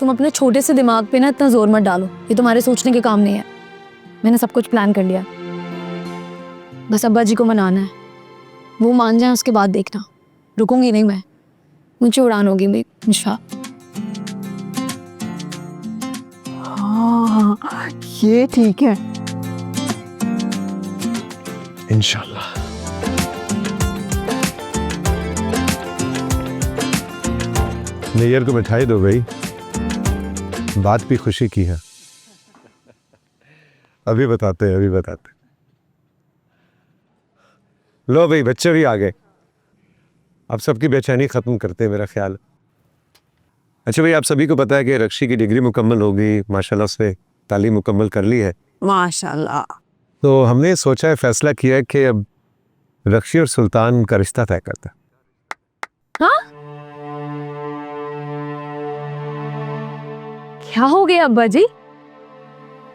तुम अपने छोटे से दिमाग पे ना इतना जोर मत डालो, ये तुम्हारे सोचने के काम नहीं है। मैंने सब कुछ प्लान कर लिया, बस अब्बा जी को मनाना है, वो मान जाए उसके बाद देखना। रुकूंगी नहीं मैं, मुझे उड़ान होगी मेरी इंशाल्लाह। हाँ ये ठीक है। इंशाल्लाह। नैयर को मिठाई दो भाई, बात भी खुशी की है। अभी बताते हैं, अभी बताते हैं। लो भाई, बच्चे भी आ गए, अब सबकी बेचैनी खत्म करते हैं मेरा ख्याल। अच्छा भाई, आप सभी को पता है कि रक्षी की डिग्री मुकम्मल हो गई, माशाल्लाह उसने तालीम मुकम्मल कर ली है। माशाल्लाह। तो हमने सोचा है, फैसला किया है कि अब रक्षी और सुल्तान का रिश्ता तय करता है। हाँ, क्या हो गया अब्बा जी?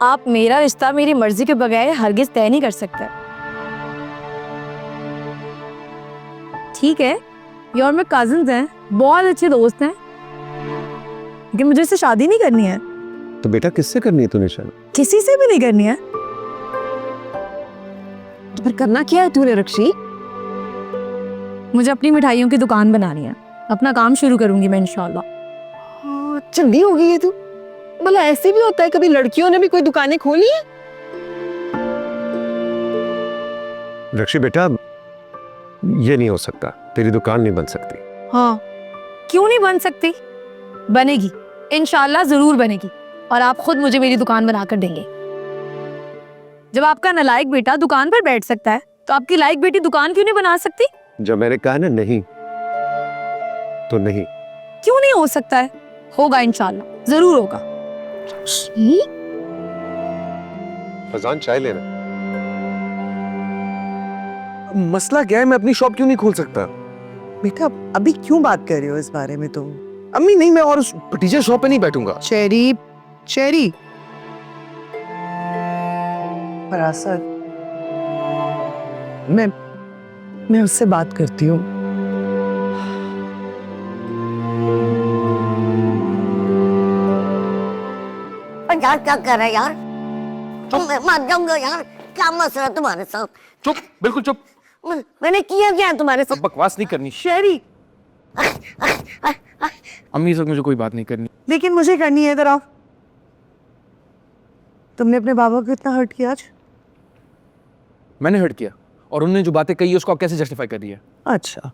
आप मेरा रिश्ता मेरी मर्जी के बगैर हरगिज तय नहीं कर सकते। ठीक है, ये और मैं कजिन्स हैं, बहुत अच्छे दोस्त हैं, लेकिन मुझे इससे शादी नहीं करनी है। तो बेटा किससे करनी है तूने शादी? किसी से भी नहीं करनी है। तो फिर करना क्या है तूने रक्षी? मुझे अपनी मिठाइयों की दुकान बनानी है, अपना काम शुरू करूंगी मैं इंशाल्लाह। हाँ, चंगी हो गई है तू। भला ऐसे भी होता है, कभी लड़कियों ने भी कोई दुकानें खोली है? रक्षी बेटा, ये नहीं हो सकता, तेरी दुकान नहीं बन सकती। हाँ, क्यों नहीं बन सकती? बनेगी, इंशाल्लाह जरूर बनेगी, और आप खुद मुझे मेरी दुकान बनाकर देंगे। जब आपका नालायक बेटा दुकान पर बैठ सकता है, तो आपकी लायक बेटी दुकान क्यों नहीं बना सकती? जब मैंने कहा ना नहीं, तो नहीं। क्यों नहीं हो सकता है? होगा इंशाल्लाह, जरूर होगा। फजान, चाय लेना। मसला क्या है? मैं अपनी शॉप क्यों नहीं खोल सकता? बेटा अभी क्यों बात कर रहे हो इस बारे में तुम? अम्मी नहीं, मैं और उस टीचर शॉप पे नहीं बैठूंगा। चेरी चेरी फरासत, मैं उससे बात करती हूँ। यार क्या कर रहे हैं यार? तुम मर जाऊंगा यार। क्या मसला है तुम्हारे साथ? चुप, बिल्कुल चुप। मैंने किया क्या तुम्हारे साथ? बकवास नहीं करनी। शेरी, अम्मी से मुझे कोई बात नहीं करनी। लेकिन मुझे करनी है। इधर आओ। तुमने अपने बाबा को इतना हर्ट किया आज? मैंने हर्ट किया, और उन्होंने जो बातें कही उसको आप कैसे जस्टिफाई कर रही है? अच्छा,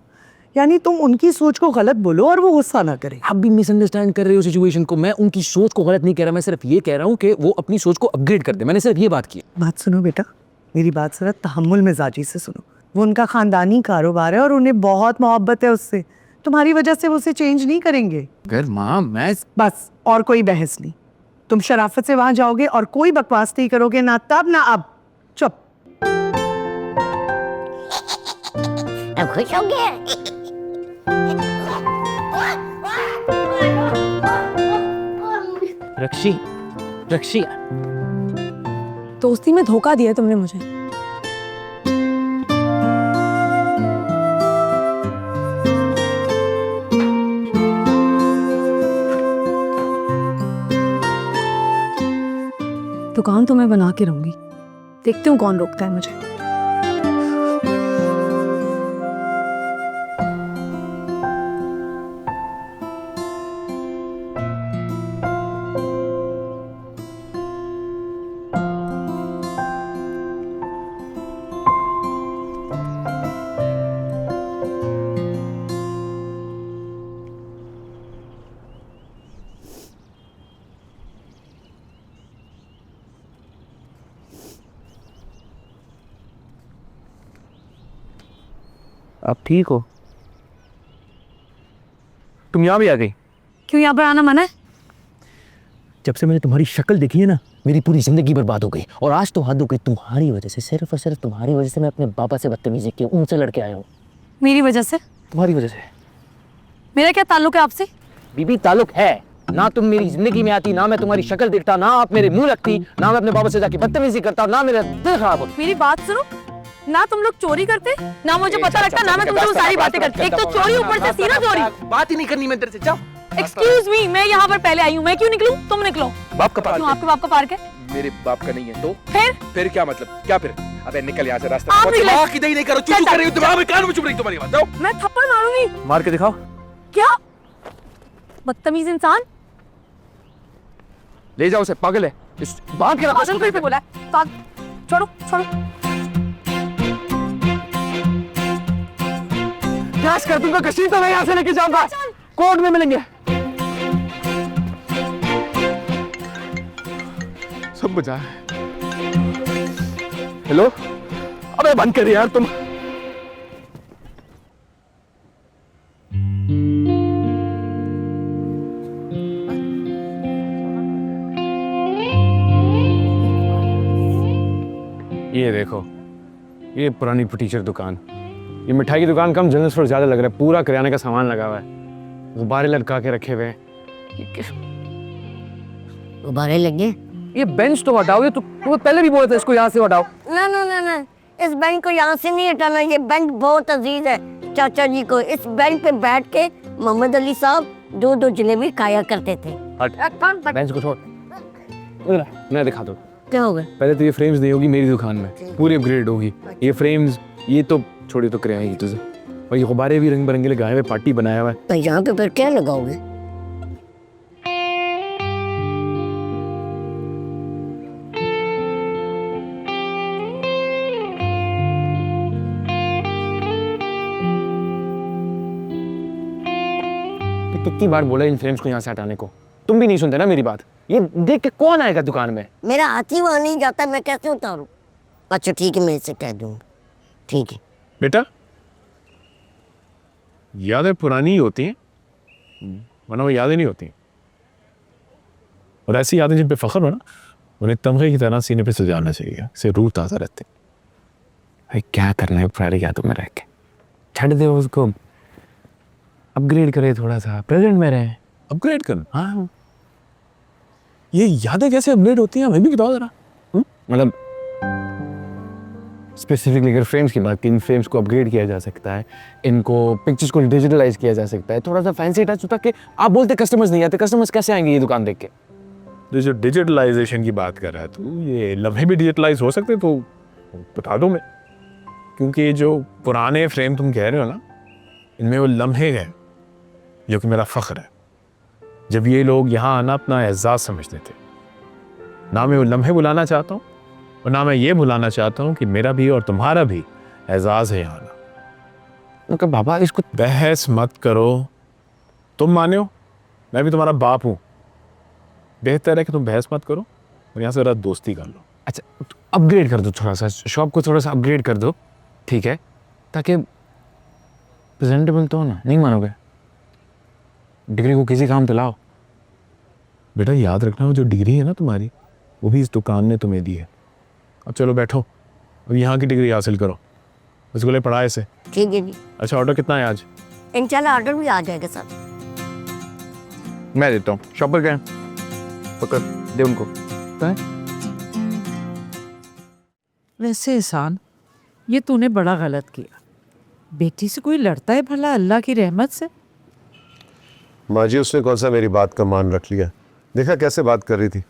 यानी तुम उनकी सोच को गलत बोलो और वो गुस्सा ना करे। आप भी मिसअंडरस्टैंड कर रहे हो सिचुएशन को। मैं उनकी सोच को गलत नहीं कह रहा, मैं सिर्फ ये कह रहा हूँ कि वो अपनी सोच को अपग्रेड कर दे। मैंने सिर्फ ये बात की। बात सुनो बेटा, मेरी बात जरा तहम्मुल मिजाजी से सुनो। वो उनका खानदानी कारोबार है और उन्हें बहुत मोहब्बत है उससे। तुम्हारी वजह से वो उसे चेंज नहीं करेंगे। अगर माँ, मैं बस, और कोई बहस नहीं। तुम शराफत से वहां जाओगे और कोई बकवास नहीं करोगे, ना तब ना अब। चुप। अब खुश हो गए? रक्षी, रक्षी, दोस्ती में धोखा दिया तुमने मुझे। दुकान तो मैं बना के रहूंगी, देखती हूँ कौन रोकता है मुझे। आप ठीक हो? तुम यहाँ भी आ गई? क्यों यहाँ पर आना मना है? जब से मैंने तुम्हारी शक्ल देखी है ना, मेरी पूरी जिंदगी बर्बाद हो गई। और आज तो हद हो गई तुम्हारी वजह से, सिर्फ और सिर्फ तुम्हारी वजह से मैं अपने पापा से बदतमीजी की, उनसे लड़के आया हूँ। मेरी वजह से? तुम्हारी वजह से। मेरा क्या ताल्लुक है आपसे? बीबी, ताल्लुक है ना। तुम मेरी जिंदगी में आती, ना मैं तुम्हारी शक्ल देखता, ना आप मेरे मुंह लगती, ना मैं अपने बाबा से जाके बदतमीजी करता, ना मेरा दिल खराब होता। मेरी बात सुनो, ना तुम लोग चोरी करते, ना मुझे पता लगता, ना मैं तुमसे वो सारी बातें करती। एक तो चोरी, ऊपर से सीना चोरी। बात ही नहीं करनी मैं तेरे से। जाओ। एक्सक्यूज मी, मैं यहाँ पर पहले आई हूँ, मैं क्यों निकलूं? तुम निकलो। बाप का पार्क क्यों, है। आपके बाप का पार्क है? मेरे बाप का नहीं है तो फिर क्या मतलब, क्या फिर? अबे निकल यहाँ से, रास्ता आप में। निकले। दिमाग की दही नहीं करो, चुप चल, कर रही हो, दिमाग में कान में चुप रही तुम्हारी बात। जाओ मैं थप्पड़ मारूंगी। मार के दिखाओ। क्या बदतमीज इंसान, ले जाओ उसे, पागल है। इस बांध के रखो पागल इसको। कोई पे बोला है? छोड़ो छोड़ो। क्रैश कर दूंगा, कशीन तो मैं यहाँ से लेके जाऊंगा, कोर्ट में मिलेंगे। सब बचा है। हेलो, अबे बंद कर यार तुम। ये देखो, ये पुरानी फटीचर दुकान, ये मिठाई की दुकान कम, जनरल स्टोर ज्यादा लग रहा है। पूरा किराने का सामान लगा हुआ है, गुब्बारे लटका के रखे हुए हैं। गुब्बारे लगे? ये बेंच तो हटाओ, ये तुम्हें पहले भी बोला था इसको यहाँ से हटाओ। ना ना ना ना, इस बेंच को यहाँ से नहीं हटाना। ये बेंच बहुत अजीज है चाचा जी को। इस बेंच पे बैठ के मोहम्मद अली साहब दो दो जलेबी खाया करते थे। बेंच को छोड़, इधर आ, मैं दिखा दूँ। क्या हो गया? पहले तो ये फ्रेम्स नहीं होगी मेरी दुकान में, पूरी अपग्रेड होगी। ये फ्रेम्स, ये तो छोड़ी तो किराएगी तुझे। और ये गुब्बारे भी रंग बिरंगे लगाए हुए, पार्टी बनाया हुआ है। तो यहाँ पे फिर क्या लगाओगे? तो कितनी बार बोला इन फ्रेम्स को यहाँ से हटाने को, तुम भी नहीं सुनते ना मेरी बात। ये देख के कौन आएगा दुकान में? मेरा हाथ ही वहाँ नहीं जाता, मैं कैसे उतारूँ? अच्छा ठीक है, मैं इसे कह दूँगा। ठीक है। बेटा, यादें पुरानी ही होती हैं, वरना वो यादें नहीं होती। और ऐसी यादें जिन पे फख्र हो ना, उन्हें तमगे की तरह सीने पे सजाना चाहिए, इससे रूह ताज़ा रहते। भाई क्या करना है पुरानी यादों में रह के, छੱਡ दे उसको, अपग्रेड करे थोड़ा सा, प्रेजेंट में रहे। अपग्रेड करना? हाँ, ये यादें कैसे अपग्रेड होती हैं, हमें भी बताओ जरा। मतलब स्पेसिफिकली अगर फ्रेम्स की बात की, इन फ्रेम्स को अपग्रेड किया जा सकता है, इनको पिक्चर्स को डिजिटलाइज किया जा सकता है, थोड़ा सा फैंसी टच होता कि आप बोलते कस्टमर्स नहीं आते, कस्टमर्स कैसे आएंगे ये दुकान देख के? तो जो डिजिटलाइजेशन की बात कर रहा है तो ये लम्हे भी डिजिटलाइज हो सकते, तो बता दो मैं। क्योंकि ये जो पुराने फ्रेम तुम कह रहे हो ना, इनमें वो लम्हे हैं जो कि मेरा फ़ख्र है। जब ये लोग यहाँ आना अपना एहसास समझते थे, ना मैं वो लम्हे बुलाना चाहता हूँ और ना मैं ये बुलाना चाहता हूँ कि मेरा भी और तुम्हारा भी एहसास है यहाँ आना। उनका बाबा इसको बहस मत करो, तुम माने हो, मैं भी तुम्हारा बाप हूँ। बेहतर है कि तुम बहस मत करो और यहाँ से ज़रा दोस्ती कर लो। अच्छा अपग्रेड कर दो, थोड़ा सा शॉप को थोड़ा सा अपग्रेड कर दो, ठीक है, ताकि प्रेजेंटेबल तो हो ना। नहीं मानोगे? डिग्री को किसी काम पे लाओ। बेटा याद रखना, वो जो डिग्री है ना तुम्हारी, वो भी इस दुकान ने तुम्हें दी है। अब चलो बैठो, अब यहाँ की डिग्री हासिल करो, उसको ले पढ़ाए से। ठीक है जी, अच्छा ऑर्डर कितना है आज? इंशाल्लाह ऑर्डर भी आ जाएगा सर। मैं देता हूँ, शॉपर गए, पकड़ दे उनको। वैसे एहसान, ये तूने बड़ा गलत किया। बेटी से कोई लड़ता है भला अल्लाह की रहमत से? माँ जी, उसने कौन सा मेरी बात का मान रख लिया? देखा कैसे बात कर रही थी।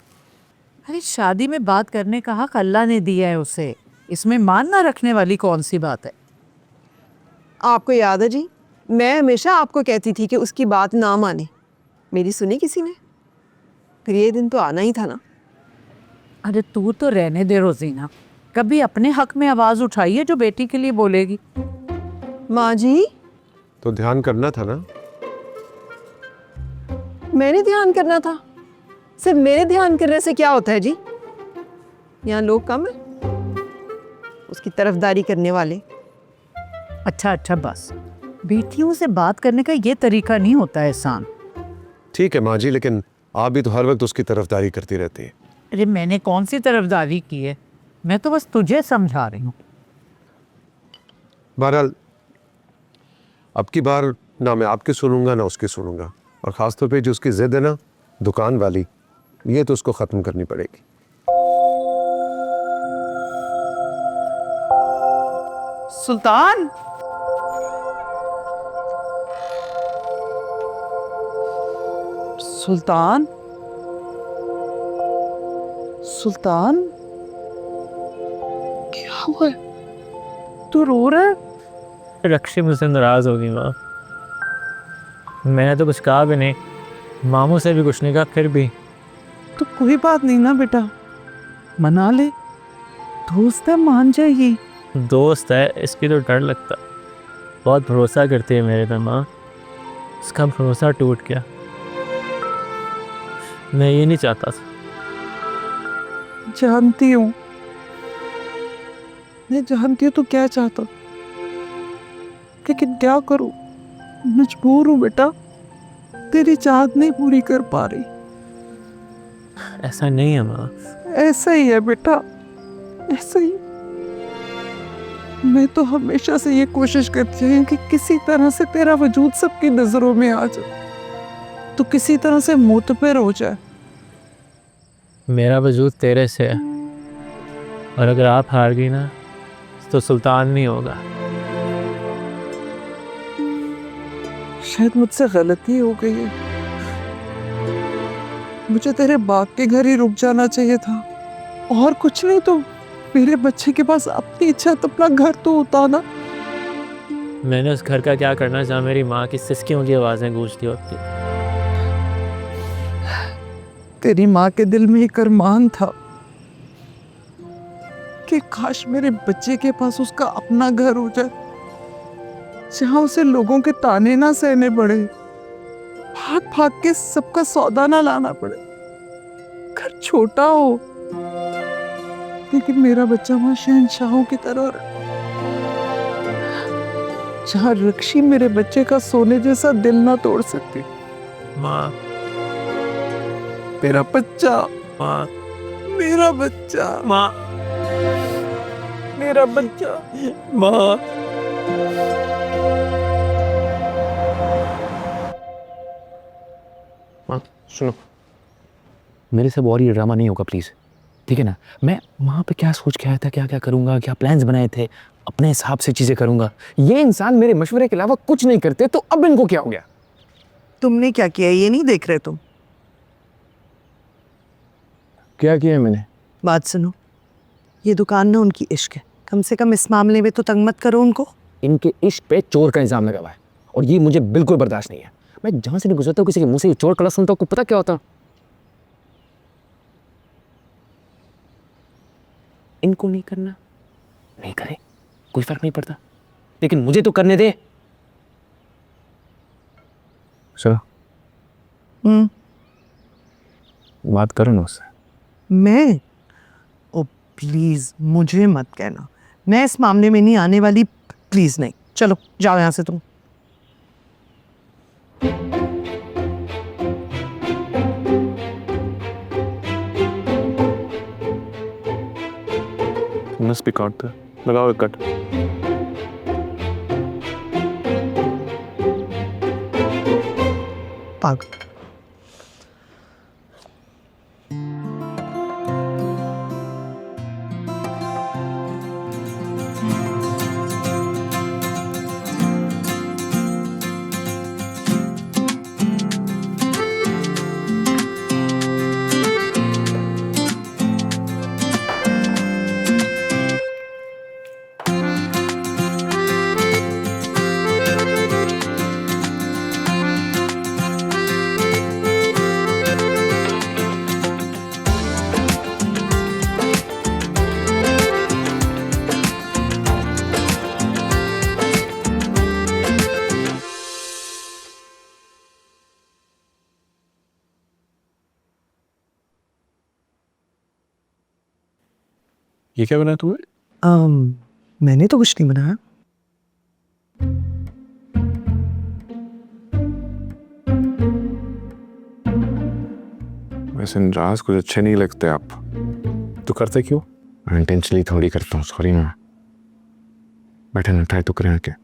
अरे शादी में बात करने का हक अल्लाह ने दिया है उसे, इसमें मान ना रखने वाली कौन सी बात है? आपको याद है जी, मैं हमेशा आपको कहती थी कि उसकी बात ना माने। मेरी सुनी किसी ने? फिर ये दिन तो आना ही था ना। अरे तू तो रहने दे रोजीना, कभी अपने हक में आवाज उठाई है जो बेटी के लिए बोलेगी? माँ जी, तो ध्यान करना था ना। मैंने ध्यान करना था? सिर्फ मेरे ध्यान करने से क्या होता है जी? यहाँ लोग कम है उसकी तरफदारी करने वाले। अच्छा अच्छा बस, बेटियों से बात करने का ये तरीका नहीं होता है एहसान। ठीक है माँ जी, लेकिन आप भी तो हर वक्त उसकी तरफदारी करती रहती है। अरे मैंने कौन सी तरफदारी की है, मैं तो बस तुझे समझा रही हूँ। बहरहाल अब की बार ना मैं आपकी सुनूंगा ना उसकी सुनूंगा, और ख़ासतौर पे जो उसकी ज़िद है ना दुकान वाली, ये तो उसको ख़त्म करनी पड़ेगी। सुल्तान, सुल्तान, क्या हुआ है? तू रो रहा है? रक्षी मुझसे नाराज होगी माँ। मैंने तो कुछ कहा भी नहीं, मामू से भी कुछ नहीं कहा, फिर भी। तो कोई बात नहीं ना बेटा, मना ले, दोस्त है, मान जाएगी। दोस्त है, इसकी तो डर लगता। बहुत भरोसा करती है मेरे पे माँ, उसका भरोसा टूट गया। मैं ये नहीं चाहता था। जानती हूँ, मैं जानती हूँ तू क्या चाहता, लेकिन क्या करूँ, मजबूर हूँ बेटा, तेरी चाहत नहीं पूरी कर पा रही। ऐसा नहीं है माँ। ऐसा ही है बेटा, ऐसा ही। मैं तो हमेशा से ये कोशिश करती हूँ कि किसी तरह से तेरा वजूद सबकी नजरों में आ जाए, तो किसी तरह से मुतबर हो जाए। मेरा वजूद तेरे से है, और अगर आप हार गई ना तो सुल्तान नहीं होगा। शायद मुझसे गलती हो गई है, मुझे तेरे बाप के घर ही रुक जाना चाहिए था, और कुछ नहीं तो मेरे बच्चे के पास अपनी इच्छा तो अपना घर तो होता ना। मैंने उस घर का क्या करना जहाँ मेरी माँ की सिसकियों की आवाज़ें गूंजती होती। तेरी माँ के दिल में एक अरमान था कि काश मेरे बच्चे के पास उसका अपना घर हो जाए, जहां उसे लोगों के ताने ना सहने पड़े, भाग भाग के सबका सौदा ना लाना पड़े, घर छोटा हो लेकिन मेरा बच्चा वहां शहंशाहों की तरह रहे, जहां रक्षी मेरे बच्चे का सोने जैसा दिल ना तोड़ सकती। माँ, मेरा बच्चा, माँ, मेरा बच्चा, माँ, मेरा बच्चा। माँ। माँ सुनो, मेरे से और ये ड्रामा नहीं होगा प्लीज़, ठीक है ना? मैं वहाँ पे क्या सोच के आया था, क्या क्या करूँगा, क्या प्लान्स बनाए थे, अपने हिसाब से चीज़ें करूँगा। ये इंसान मेरे मशवरे के अलावा कुछ नहीं करते, तो अब इनको क्या हो गया? तुमने क्या किया ये नहीं देख रहे तुम? क्या किया मैंने? बात सुनो, ये दुकान ना उनकी इश्क है, कम से कम इस मामले में तो तंग मत करो उनको। इनके इश्क पे चोर का इल्जाम लगा हुआ है, और ये मुझे बिल्कुल बर्दाश्त नहीं है। मैं जहाँ से नहीं गुजरता हूँ, किसी के मुंह से ये चोर कला सुनता हूँ, को पता क्या होता? इनको नहीं करना, नहीं करे, कोई फर्क नहीं पड़ता, लेकिन मुझे तो करने दे। चलो बात करो ना उससे। मैं? ओ प्लीज मुझे मत कहना, मैं इस मामले में नहीं आने वाली, प्लीज नहीं। चलो जाओ यहाँ से तुम। मस्त भी काटता है, लगाओ एक कट। पागल। ये क्या बनाया तुमने? मैंने तो कुछ नहीं बनाया। वैसे नाराज कुछ अच्छे नहीं लगते आप, तो करते क्यों? इंटेंशनली थोड़ी करता हूँ, सॉरी ना। बैठे ना, ट्राई तो करें आके।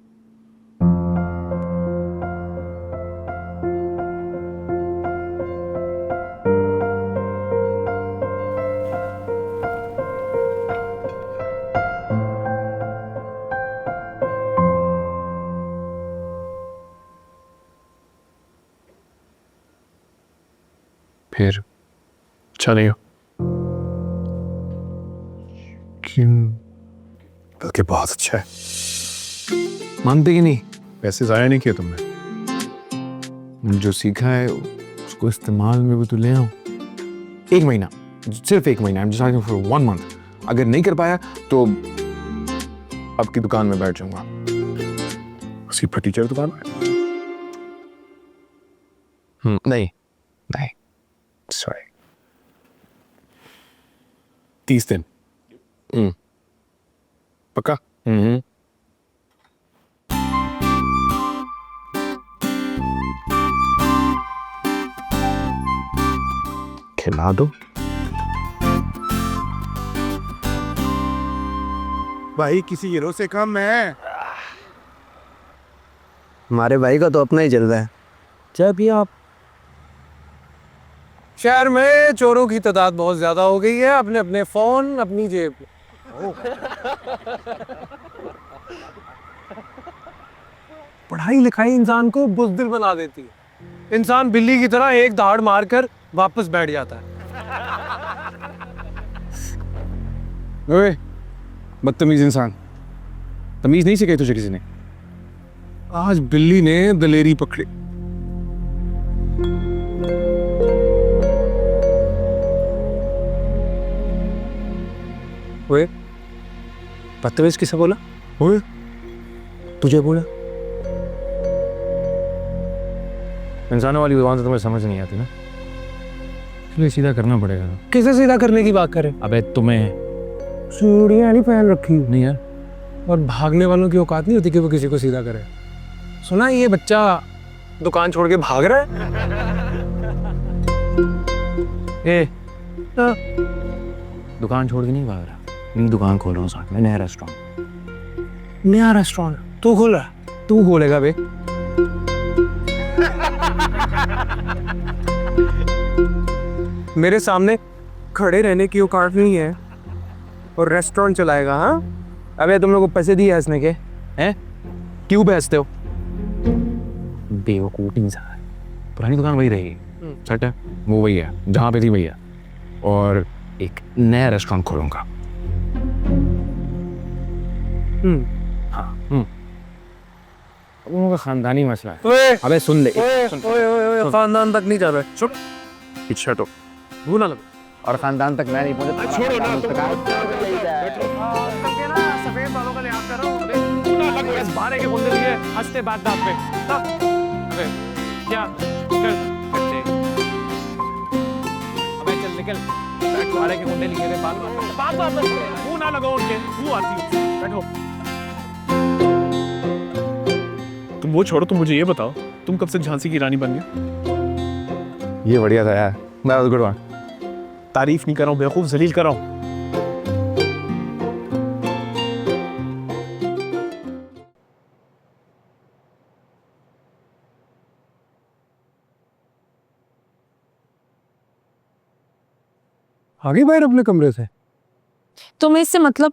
फिर अच्छा नहीं हो? क्यों? बल्कि बहुत अच्छा है। मानते कि नहीं? पैसे ज़ाया नहीं किए तुमने। जो सीखा है उसको इस्तेमाल में भी तो ले आओ। 1 महीना, सिर्फ 1 महीना, I'm just asking for 1 month। अगर नहीं कर पाया तो आपकी दुकान में बैठ जाऊंगा। उसी फटीचर दुकान में? नहीं नहीं, सॉरी। 30 दिन। पक्का? खिला दो। भाई किसी हीरो से कम है। हमारे भाई का तो अपना ही चल रहा है। जब आप शहर में चोरों की तादाद बहुत ज्यादा हो गई है, अपने अपने फोन अपनी जेब में। पढ़ाई लिखाई इंसान को बुज़दिल बना देती है। इंसान बिल्ली की तरह एक दहाड़ मारकर वापस बैठ जाता है। ओए बदतमीज इंसान, तमीज नहीं सिखाई तुझे किसी ने? आज बिल्ली ने दलेरी पकड़ी। ओए बदतमीज किसे बोला? ओए तुझे बोला? इंसानों वाली जुबान तो तुम्हें समझ नहीं आती ना, इसलिए सीधा करना पड़ेगा। किसे सीधा करने की बात करे? अबे तुम्हें चूड़ियां नहीं पहन रखी नहीं यार, और भागने वालों की औकात नहीं होती कि वो किसी को सीधा करे। सुना ये बच्चा दुकान छोड़ के भाग रहा है। ए दुकान छोड़ के नहीं भाग रहा, नहीं दुकान खोल रहा हूँ साथ में, नया रेस्टोरेंट। नया रेस्टोरेंट तू खोल रहा है? तू खोलेगा बे? मेरे सामने खड़े रहने की औकात नहीं है और रेस्टोरेंट चलाएगा? हाँ, अबे तुम लोग को पैसे दिए हंसने के हैं? क्यों बेचते हो? बेवकूफ इंसान। पुरानी दुकान वही रहेगी, सेट है, वो वही है जहाँ पे थी वही है, और एक नया रेस्टोरेंट खोलूंगा। हाँ उन लोगों का खानदानी मसला है। अबे सुन ले, खानदान तक नहीं जा रहा है। सुन, पीछे हटो, भूल ना लगे। और खानदान तक मैं नहीं पहुंचा। छोड़ो ना, सफेद बालों का लिहाज कर रहा हूँ। बारे के बोलते लिए हंसते बात दांत पे। अबे क्या कर सकते? अबे चल निकल, बारे के मुंडे लिए थे बात मुंह ना लगाओ उनके, मुंह आती है। बैठो। तुम वो छोड़ो, तुम मुझे ये बताओ, तुम कब से झांसी की रानी बन गए? ये बढ़िया था यार, मैं गुड वन। तारीफ नहीं कर रहा हूँ, बेवकूफ जलील कर रहा हूँ। आ गई बाहर अपने कमरे से? तुम्हें इससे मतलब?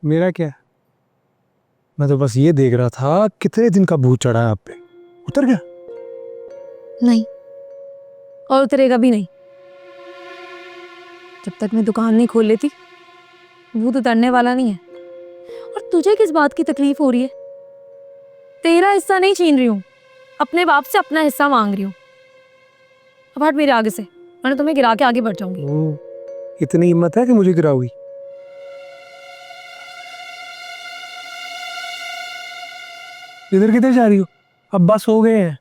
मेरा क्या, मैं तो बस ये देख रहा था कितने दिन का भूत चढ़ा है आप पे। उतर गया? नहीं, और उतरेगा भी नहीं। जब तक मैं दुकान नहीं खोल लेती भूत उतरने वाला नहीं है। और तुझे किस बात की तकलीफ हो रही है? तेरा हिस्सा नहीं छीन रही हूँ, अपने बाप से अपना हिस्सा मांग रही हूँ। अब हट मेरे आगे से, वरना तुम्हें गिरा के आगे बढ़ जाऊंगी। इतनी हिम्मत है कि मुझे गिराओगी? इधर किधर जा रही हो? अब बस हो गए हैं।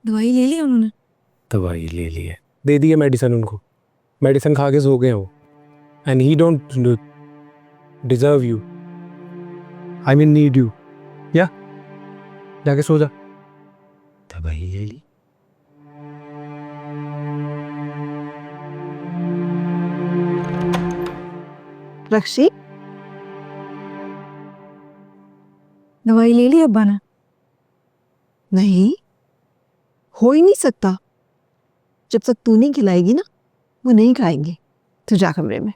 दवाई ले ली उन्होंने? दवाई ले ली है, दे दी है मेडिसिन उनको, मेडिसिन खा के सो गए वो। And he don't deserve you, I mean need you. या जाके सो जा। दवाई ले ली। रक्षी, दवाई ले ली अब्बा ने? नहीं, हो ही नहीं सकता। जब तक तू नहीं खिलाएगी ना, वो नहीं खाएंगे। तू जा कमरे में,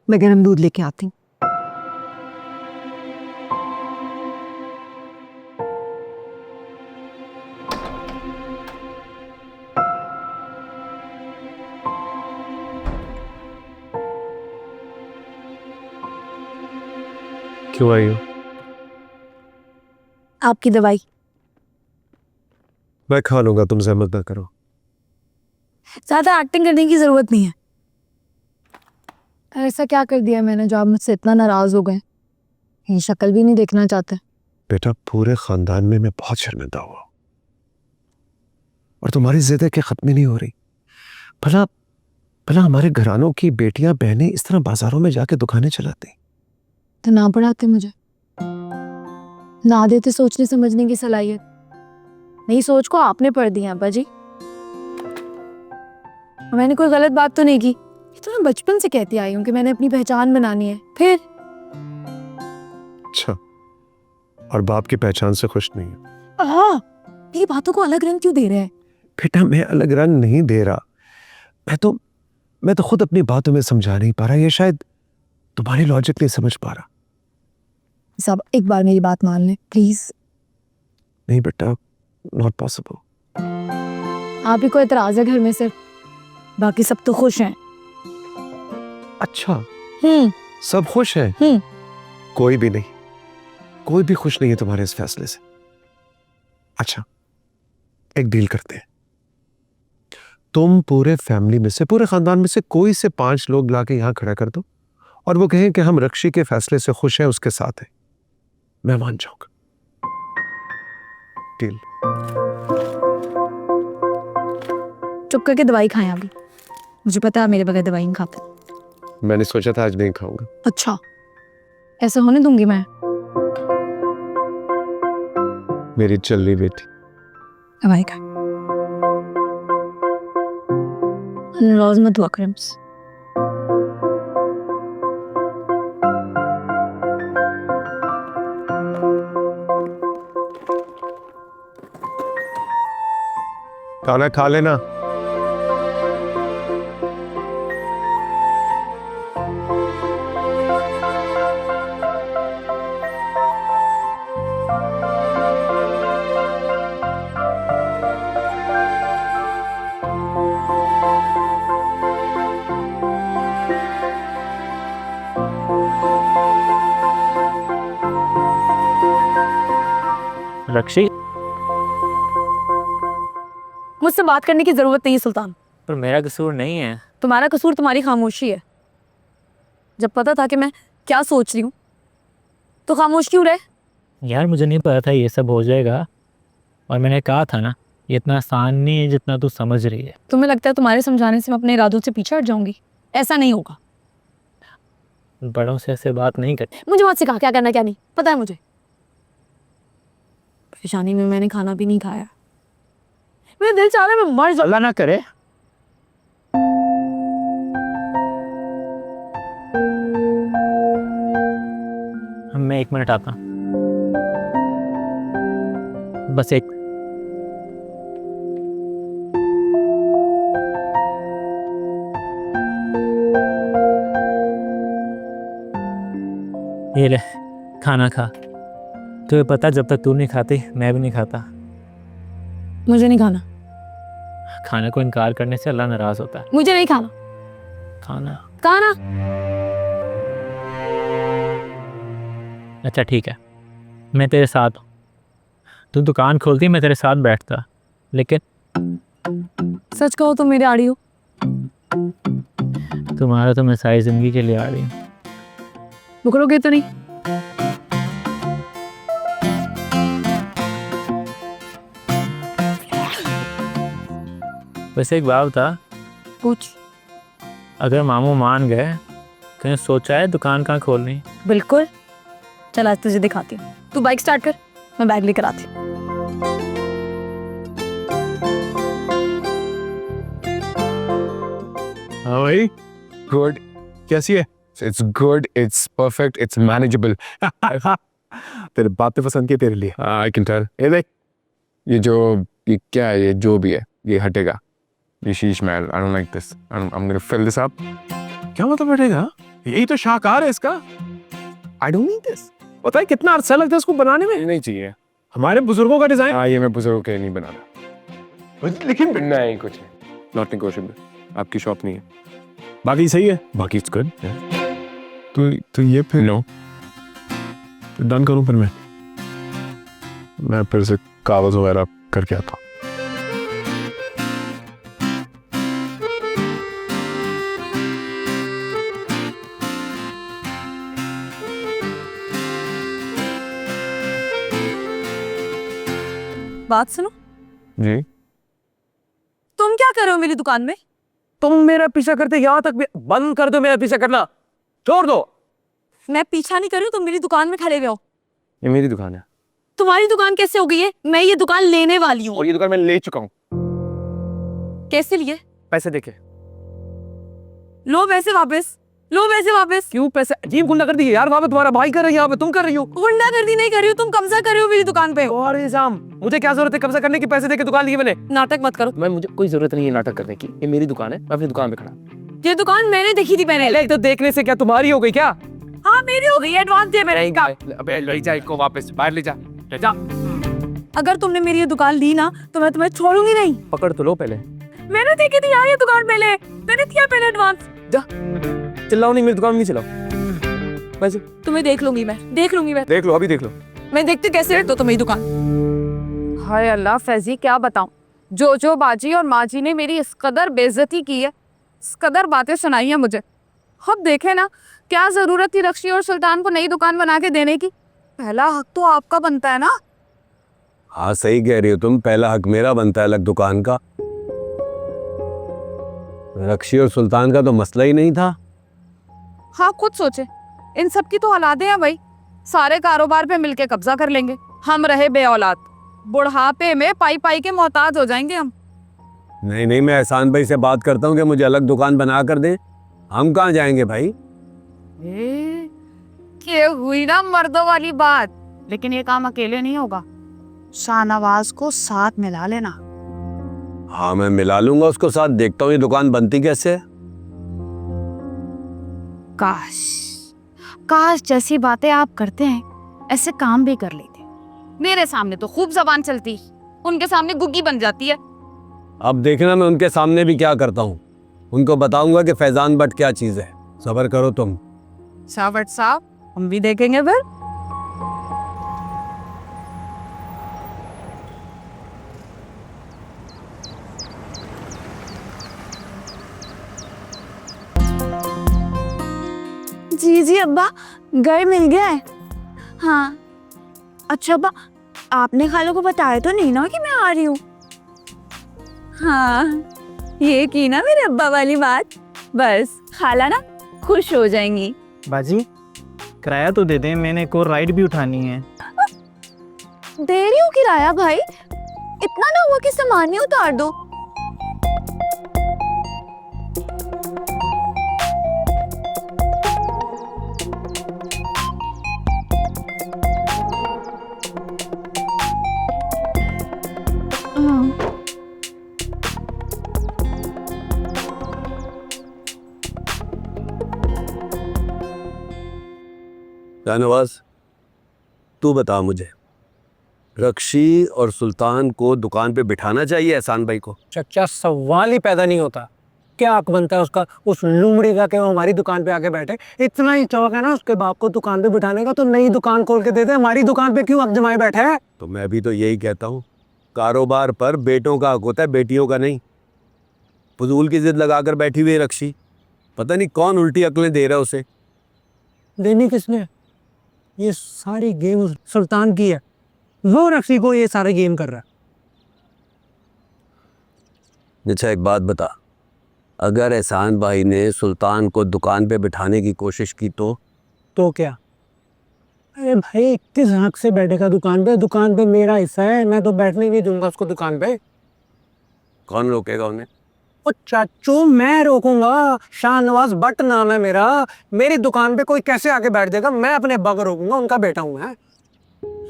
मैं गर्म दूध लेके आती हूँ। क्यों आई हो? आपकी दवाई। मैं खा लूंगा, तुम जहमत ना करो। ज़्यादा एक्टिंग करने की ज़रूरत नहीं है। ऐसा क्या कर दिया मैंने जो आप मुझसे इतना नाराज़ हो गए? ये शक्ल भी नहीं देखना चाहते। बेटा, पूरे खानदान में मैं बहुत शर्मिंदा हुआ और तुम्हारी जिद के खत्म ही नहीं हो रही। भला भला हमारे घरानों की बेटियां बहनें इस तरह बाजारों में जाके दुकानें चलाती, तो ना पढ़ाते मुझे, ना देते सोचने समझने की सलाहियत। नई सोच को आपने पढ़ दिया अब्बा जी। मैंने कोई गलत बात तो नहीं की। ये तो मैं बचपन से कहती आई हूँ कि मैंने अपनी पहचान बनानी है। फिर अच्छा, और बाप की पहचान से खुश नहीं है? ये बातों को अलग रंग क्यों दे रहे हैं? बेटा, मैं अलग रंग नहीं दे रहा। मैं तो खुद अपनी बातों में समझा नहीं पा रहा। ये शायद तुम्हारी लॉजिक नहीं समझ पा रहा। सब एक बार मेरी बात मान लें प्लीज। नहीं बेटा, नॉट पॉसिबल। आप ही को एतराज है घर में सिर्फ, बाकी सब तो खुश हैं। अच्छा, सब खुश हैं? कोई भी नहीं, कोई भी खुश नहीं है तुम्हारे इस फैसले से। अच्छा, एक डील करते हैं। तुम पूरे फैमिली में से, पूरे खानदान में से कोई से 5 लोग लाके यहां खड़ा कर दो और वो कहें कि हम रक्षी के फैसले से खुश हैं, उसके साथ हैं। मैं मान जाऊंगा। डील। चुप करके दवाई खाएं अभी। मुझे पता है मेरे बगैर दवाई नहीं खाते। मैंने सोचा था आज नहीं खाऊंगा। अच्छा, ऐसा होने दूंगी मैं? मेरी चल्ली बेटी। दवाई खा। नाराज मत हुआ कर मुझसे। खाना खा लेना। रक्षी, मुझसे बात करने की जरूरत नहीं है सुल्तान। पर मेरा कसूर नहीं है। तुम्हारा कसूर तुम्हारी खामोशी है। जब पता था कि मैं क्या सोच रही हूँ तो खामोश क्यों रहे? यार मुझे नहीं पता था ये सब हो जाएगा, और मैंने कहा था ना ये इतना आसान नहीं है जितना तू समझ रही है। तुम्हें लगता है तुम्हारे समझाने से मैं अपने इरादों से पीछे हट जाऊंगी? ऐसा नहीं होगा। बड़ों से ऐसे बात नहीं करती। मुझे मत सिखा क्या करना क्या नहीं, पता है मुझे। परेशानी में मैंने खाना भी नहीं खाया। मेरा दिल चाह रहा है मैं मर जाऊं। अल्लाह ना करे। मैं 1 मिनट आता हूं। बस एक। ये ले खाना खा। तुझे पता जब तक तू नहीं खाती मैं भी नहीं खाता। मुझे नहीं खाना। खाने को इनकार करने से अल्लाह नाराज होता है। मुझे नहीं खाना। खाना। खाना। अच्छा ठीक है, मैं तेरे साथ हूँ। तू दुकान खोलती मैं तेरे साथ बैठता, लेकिन सच कहो तो मेरे आड़ी हो। तुम्हारा तो मैं सारी जिंदगी के लिए आ रही हूँ। मुकरोगे तो नहीं? वैसे एक बात था, पूछ। अगर मामू मान गए, कहीं सोचा है दुकान कहाँ खोलनी? बिल्कुल। चल आज तुझे दिखाती हूँ। तू बाइक स्टार्ट कर, मैं बैग लेकर आती हूँ। हाँ भाई, गुड। कैसी है? It's good, it's perfect, it's manageable. तेरे बातें पसंद की तेरे लिए। I can tell. ये देख, ये क्या है, ये जो भी है ये हटेगा। ये शीश महल, I don't like this. I am gonna fill this up. क्या मतलब हटेगा? यही तो शाहकार है इसका। I don't need this. पता है कितना अर्सा लगता है इसको बनाने में? नहीं चाहिए। हमारे बुजुर्गों का डिजाइन। हाँ, ये मैं बुजुर्गों के नहीं बनाना, लेकिन बनना है कुछ नॉट नेगोशिएबल। आपकी शॉप नहीं है। बाकी सही है, बाकी इट्स गुड। तो ये फिर नो, डन करूं फिर मैं फिर से कागज वगैरह करके आता हूँ। बात सुनो, जी तुम क्या कर रहे हो मेरी दुकान में? तुम मेरा पीछा करते यहाँ तक बंद कर दो, मेरा पीछा करना छोड़ दो। मैं पीछा नहीं कर रही हूँ, तुम मेरी दुकान में खड़े हुए हो। ये मेरी दुकान है तुम्हारी दुकान कैसे हो गई है? मैं ये दुकान लेने वाली हूँ। और ये दुकान मैं ले चुका हूँ। कैसे लिए? पैसे देके। लो पैसे वापस, लो पैसे वापस। क्यों पैसे? अजीब गुंडा कर दी यार, वहाँ पे तुम्हारा भाई कर रहा है, यहाँ पे तुम कर रही हो। गुंडागर्दी नहीं कर रही हो, तुम कब्जा कर रही हो मेरी दुकान पे। और निजाम, मुझे क्या जरूरत है कब्जा करने की? पैसे देके दुकान ली मैंने। नाटक मत करो। मैं मुझे कोई जरूरत नहीं है नाटक करने की, ये मेरी दुकान है, मैं अपनी दुकान पे खड़ा। ये दुकान मैंने देखी थी पहले। ले तो देखने से क्या तुम्हारी हो गई क्या? हाँ मेरी हो गई, एडवांस दे मेरे का। अबे ले जा इसको वापस, बाहर ले जा, ले जा। अगर तुमने मेरी ये दुकान ली ना तो मैं तुम्हें छोड़ूंगी नहीं। पकड़ तो लो पहले। मैंने देखी थी यार ये दुकान पहले, मैंने दिया पहले एडवांस। जा, चिल्लाओ नहीं, मेरी दुकान में नहीं चिल्लाओ। वैसे तुम्हें देख लूंगी मैं, देख लूंगी मैं। देख लो, अभी देख लो। मैं देखती कैसे है तो तुम्हारी दुकान। हाय अल्लाह फैजी, क्या बताऊं, जो बाजी और माँ जी ने मेरी इस कदर बेइज्जती की है, इस कदर बातें सुनाई है मुझे। अब देखे ना, क्या जरूरत थी रक्षी और सुल्तान को नई दुकान बना के देने की? पहला हक तो आपका बनता है ना। हाँ सही कह रही हो तुम, पहला हक मेरा बनता है अलग दुकान का। रक्षी और सुल्तान का तो मसला ही नहीं था। हाँ खुद सोचे, इन सब की तो औलादे हैं भाई, सारे कारोबार पे मिलके कब्जा कर लेंगे। हम रहे बे औलाद, बुढ़ापे में पाई पाई के मोहताज हो जाएंगे हम। नहीं, मैं एहसान भाई से बात करता हूँ कि मुझे अलग दुकान बना कर दे। हम कहाँ जाएंगे भाई? ये हुई ना मर्दों वाली बात। लेकिन ये काम अकेले नहीं होगा, शाहनवाज को साथ मिला लेना। हाँ मैं मिला लूंगा उसको साथ, देखता हूँ ये दुकान बनती कैसे है। काश जैसी बातें आप करते हैं ऐसे काम भी कर लेते। मेरे सामने तो खूब जबान चलती, उनके सामने गुग्गी बन जाती है। अब देखना मैं उनके सामने भी क्या करता हूँ, उनको बताऊंगा कि फैजान भट्ट क्या चीज है। सब्र करो तुम। शावट साहब, हम भी देखेंगे फिर। जी अब्बा, घर मिल गया है। हाँ अच्छा अब्बा, आपने खालों को बताया तो नहीं ना कि मैं आ रही हूँ? हाँ ये की ना मेरे अब्बा वाली बात, बस खाला ना खुश हो जाएंगी। बाजी किराया तो दे दे, मैंने एक और राइड भी उठानी है। दे रही हूँ किराया भाई, इतना ना हुआ कि सामान ही उतार दो। शाहनवाज तू बता मुझे, रक्षी और सुल्तान को दुकान पे बिठाना चाहिए एहसान भाई को? चचा सवाल ही पैदा नहीं होता, क्या हक बनता है उसका उस लुमड़ी का कि वो हमारी दुकान पे आके बैठे? इतना ही शौक है ना उसके बाप को दुकान पे बिठाने का, तो नई दुकान खोल के दे दे, हमारी दुकान पे क्यों हक जमाए बैठे है? तो मैं भी तो यही कहता हूँ, कारोबार पर बेटों का हक होता है, बेटियों का नहीं। फजूल की जिद लगाकर बैठी हुई है रक्षी, पता नहीं कौन उल्टी अकलें दे रहा है उसे। देनी किसने? ये सारी गेम सुल्तान की है, वो रक्षी को ये सारे गेम कर रहा है। अच्छा एक बात बता, अगर एहसान भाई ने सुल्तान को दुकान पे बिठाने की कोशिश की तो क्या? अरे भाई किस हक से बैठेगा दुकान पे? दुकान पे मेरा हिस्सा है, मैं तो बैठने नहीं दूंगा उसको दुकान पे। कौन रोकेगा उन्हें? ओ चाचू मैं रोकूंगा, शाहनवाज भट्ट नाम है मेरा, मेरी दुकान पे कोई कैसे आके बैठ जाएगा? मैं अपने अब्बा को रोकूंगा, उनका बेटा हूं मैं।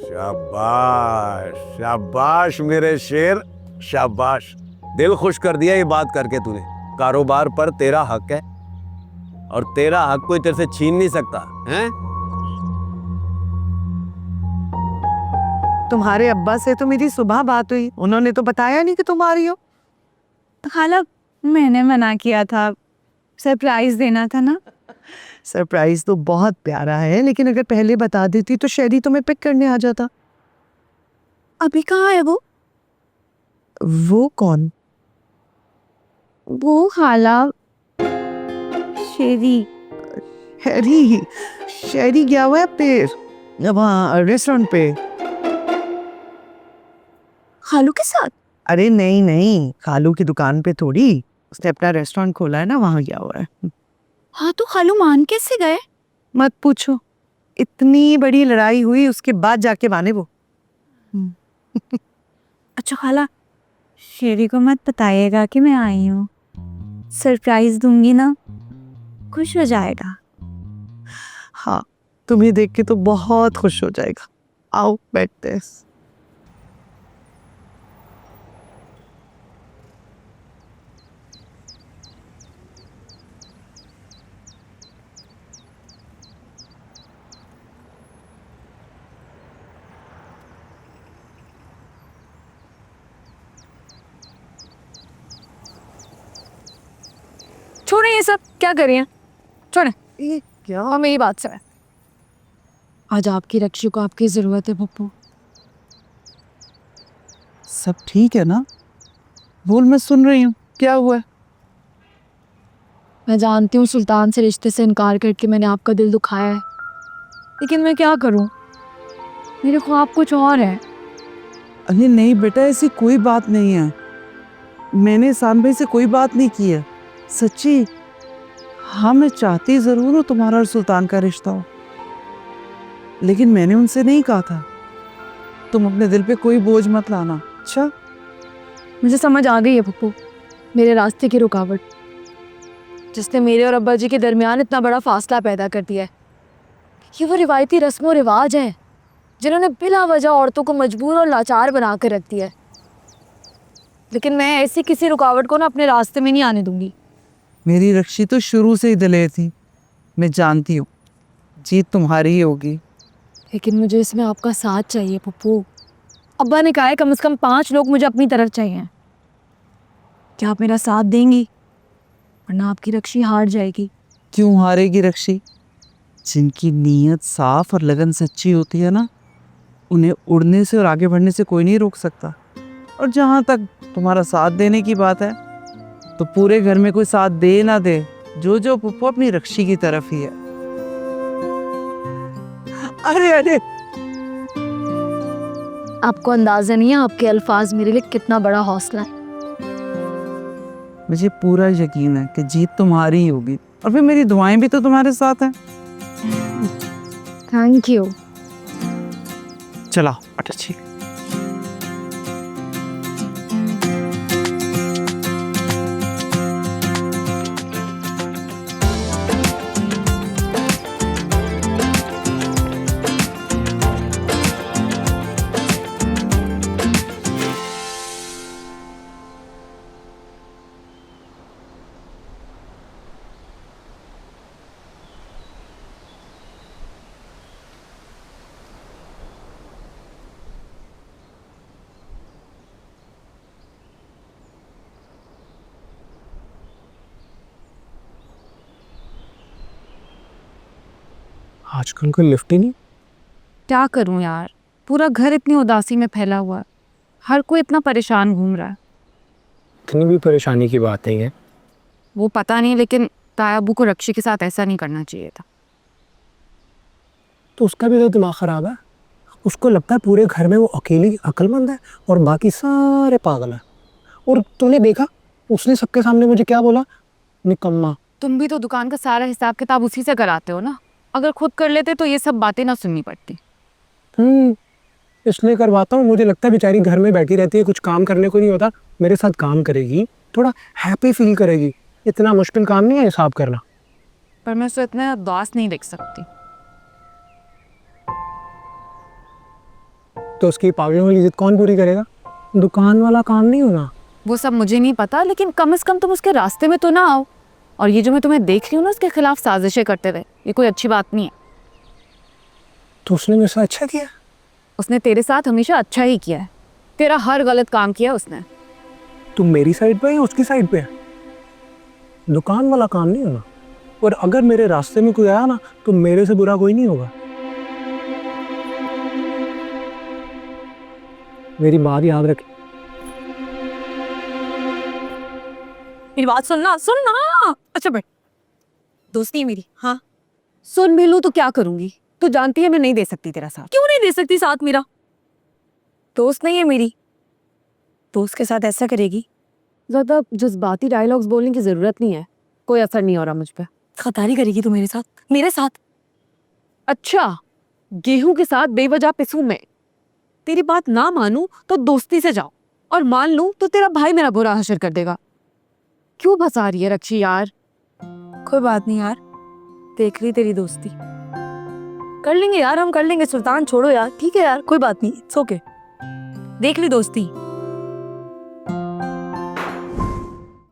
शाबाश शाबाश मेरे शेर, शाबाश, दिल खुश कर दिया ये बात करके तूने। कारोबार पर तेरा हक है और तेरा हक कोई तेरे से छीन नहीं सकता है। तुम्हारे अब्बा से तो मेरी सुबह बात हुई, उन्होंने तो बताया नहीं कि तुम आ रही हो। खाला मैंने मना किया था, सरप्राइज देना था ना। सरप्राइज तो बहुत प्यारा है, लेकिन अगर पहले बता देती तो शहरी तुम्हें पिक करने आ जाता। अभी कहाँ है वो? वो कौन? वो खाला शेरी। शहरी? शहरी गया हुआ है पेड़ वहाँ रेस्टोरेंट पे। खालू के साथ? अरे नहीं नहीं, खालू की दुकान पे थोड़ी, उसने अपना रेस्टोरेंट खोला है ना, वहाँ गया हुआ है। हाँ तो खालू मान कैसे गए? मत पूछो, इतनी बड़ी लड़ाई हुई उसके बाद जाके माने वो। अच्छा खाला, शेरी को मत बताइएगा कि मैं आई हूँ, सरप्राइज दूंगी ना, खुश हो जाएगा। हाँ, तुम्हें देख के तो बहुत खुश हो जाएगा। आओ बैठते हैं। छोड़े ये सब, क्या करिए, छोड़े। ये क्या? और मेरी बात सुने, आज आपकी रक्षी को आपकी जरूरत है पप्पू। सब ठीक है ना? बोल, मैं सुन रही हूँ, क्या हुआ है? मैं जानती हूँ सुल्तान से रिश्ते से इनकार करके मैंने आपका दिल दुखाया है, लेकिन मैं क्या करूँ, मेरे ख्वाब कुछ और है। अरे नहीं बेटा, ऐसी कोई बात नहीं है। मैंने सान भाई से कोई बात नहीं की है, सच्ची। हाँ, मैं चाहती ज़रूर हूँ तुम्हारा और सुल्तान का रिश्ता हो, लेकिन मैंने उनसे नहीं कहा था। तुम अपने दिल पे कोई बोझ मत लाना। अच्छा, मुझे समझ आ गई है पप्पू, मेरे रास्ते की रुकावट, जिसने मेरे और अब्बा जी के दरमियान इतना बड़ा फासला पैदा कर दिया है। ये वो रिवायती रस्म व रिवाज हैं जिन्होंने बिला वजह औरतों को मजबूर और लाचार बना कर रख दिया है। लेकिन मैं ऐसी किसी रुकावट को ना अपने रास्ते में नहीं आने दूंगी। मेरी रक्षी तो शुरू से ही दिलेर थी, मैं जानती हूँ जीत तुम्हारी ही होगी। लेकिन मुझे इसमें आपका साथ चाहिए पप्पू। अब्बा ने कहा है कम से कम 5 लोग मुझे अपनी तरफ चाहिए। क्या आप मेरा साथ देंगी? वरना आपकी रक्षी हार जाएगी। क्यों हारेगी रक्षी? जिनकी नीयत साफ और लगन सच्ची होती है ना, उन्हें उड़ने से और आगे बढ़ने से कोई नहीं रोक सकता। और जहाँ तक तुम्हारा साथ देने की बात है, तो पूरे घर में कोई साथ दे ना दे, जो जो पप्पू अपनी रक्षी की तरफ ही है। अरे अरे, आपको अंदाजा नहीं है आपके अल्फाज मेरे लिए कितना बड़ा हौसला है। मुझे पूरा यकीन है कि जीत तुम्हारी ही होगी, और फिर मेरी दुआएं भी तो तुम्हारे साथ हैं। Thank you. चला अच्छी। आजकल कोई लिफ्ट ही नहीं। क्या करूं यार, पूरा घर इतनी उदासी में फैला हुआ है, हर कोई इतना परेशान घूम रहा है। इतनी भी परेशानी की बात नहीं है। वो पता नहीं, लेकिन ताया अब्बू को रक्षी के साथ ऐसा नहीं करना चाहिए था। तो उसका भी तो दिमाग खराब है। उसको लगता है पूरे घर में वो अकेली अक्लमंद है और बाकी सारे पागल हैं। और तूने देखा उसने सबके सामने मुझे क्या बोला, निकम्मा। तुम भी तो दुकान का सारा हिसाब किताब उसी से कराते हो ना। अगर खुद कर लेते तो ये सब बातें ना सुननी पड़ती। इसलिए करवाता हूँ। मुझे लगता है बेचारी घर में बैठी रहती है, कुछ काम करने को नहीं होता, मेरे साथ काम करेगी, थोड़ा हैप्पी फील करेगी। इतना मुश्किल काम नहीं है हिसाब करना। पर मैं उसको इतना उदास नहीं देख सकती। तो उसकी पागलों वाली जिद कौन पूरी करेगा? दुकान वाला काम नहीं होगा। वो सब मुझे नहीं पता, लेकिन कम से कम तुम उसके रास्ते में तो ना आओ। और ये जो मैं तुम्हें देख रही हूँ ना, उसके खिलाफ साजिशें करते हुए, ये कोई अच्छी बात नहीं है। तो उसने मेरे साथ अच्छा किया? उसने तेरे साथ हमेशा अच्छा ही किया है। तेरा हर गलत काम किया उसने। तुम मेरी साइड पे है या उसकी साइड पे है? दुकान वाला काम नहीं होना। और अगर मेरे रास्ते में कोई आया ना तो मेरे से बुरा कोई नहीं होगा। मेरी बात याद रख। मेरी बात सुनना अच्छा बैठ, दोस्ती है मेरी। हाँ सुन भी लूं तो क्या करूंगी? तू जानती है मैं नहीं दे सकती तेरा साथ। क्यों नहीं दे सकती साथ? मेरा दोस्त नहीं है मेरी, दोस्त के साथ ऐसा करेगी? ज्यादा जज्बाती डायलॉग्स बोलने की जरूरत नहीं है, कोई असर नहीं हो रहा मुझ पे। खतारी करेगी तू मेरे साथ? मेरे साथ? अच्छा गेहूं के साथ बेवजह पिसूं मैं? तेरी बात ना मानूं तो दोस्ती से जाओ, और मान लूं तो तेरा भाई मेरा बुरा हशर कर देगा। क्यों फंसा रही है रक्षी यार? कोई बात नहीं यार, देख ली तेरी दोस्ती, कर लेंगे यार, हम कर लेंगे। सुल्तान छोड़ो यार, ठीक है यार, कोई बात नहीं, इट्स ओके। देख ली दोस्ती।